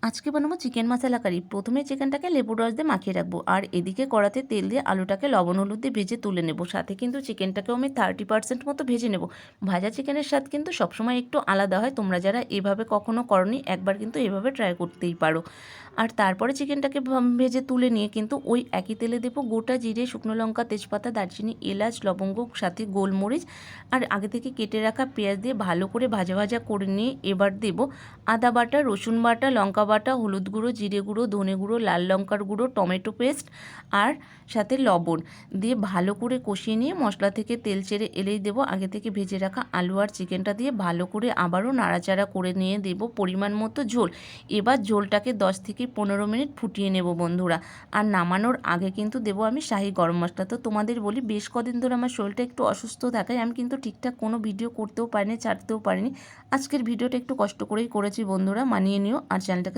আজকে বানাবো চিকেন মশলা কারি। প্রথমে চিকেনটাকে লেবুর রস দিয়ে মাখিয়ে রাখবো, আর এদিকে কড়াতে তেল দিয়ে আলুটাকে লবণ হলুদ দিয়ে ভেজে তুলে নেব। সাথে কিন্তু চিকেনটাকেও আমি 30% মতো ভেজে নেব। ভাজা চিকেনের স্বাদ কিন্তু সবসময় একটু আলাদা হয়। তোমরা যারা এভাবে কখনো করনি, একবার কিন্তু এভাবে ট্রাই করতেই পারো। আর তারপরে চিকেনটাকে ভেজে তুলে নিয়ে কিন্তু ওই একই তেলে দেবো গোটা জিরে, শুকনো লঙ্কা, তেজপাতা, দারচিনি, এলাচ, লবঙ্গ, সাথে গোলমরিচ আর আগে থেকে কেটে রাখা পেঁয়াজ দিয়ে ভালো করে ভাজা ভাজা করে নিয়ে এবার দেব আদা বাটা, রসুন বাটা, লঙ্কা বাটা, হলুদ গুঁড়ো, জিরে গুঁড়ো, ধনে গুঁড়ো, লাল লঙ্কার গুঁড়ো, টমেটো পেস্ট আর সাথে লবণ দিয়ে ভালো করে কষিয়ে নিয়ে মশলা থেকে তেল ছেড়ে এলেই দেবো আগে থেকে ভেজে রাখা আলু আর চিকেনটা দিয়ে ভালো করে আবারও নাড়াচাড়া করে নিয়ে দেবো পরিমাণ মতো ঝোল। এবার ঝোলটাকে 10 থেকে 15 মিনিট ফুটিয়ে নেব বন্ধুরা। আর নামানোর আগে কিন্তু দেবো আমি শাহি গরম মশলা। তো তোমাদের বলি, বেশ কদিন ধরে আমার শরীরটা একটু অসুস্থ থাকায় আমি কিন্তু ঠিকঠাক কোনো ভিডিও করতেও পারিনি, ছাড়তেও পারিনি। আজকের ভিডিওটা একটু কষ্ট করেই করেছি বন্ধুরা, মানিয়ে নিও। আর চ্যানেলটাকে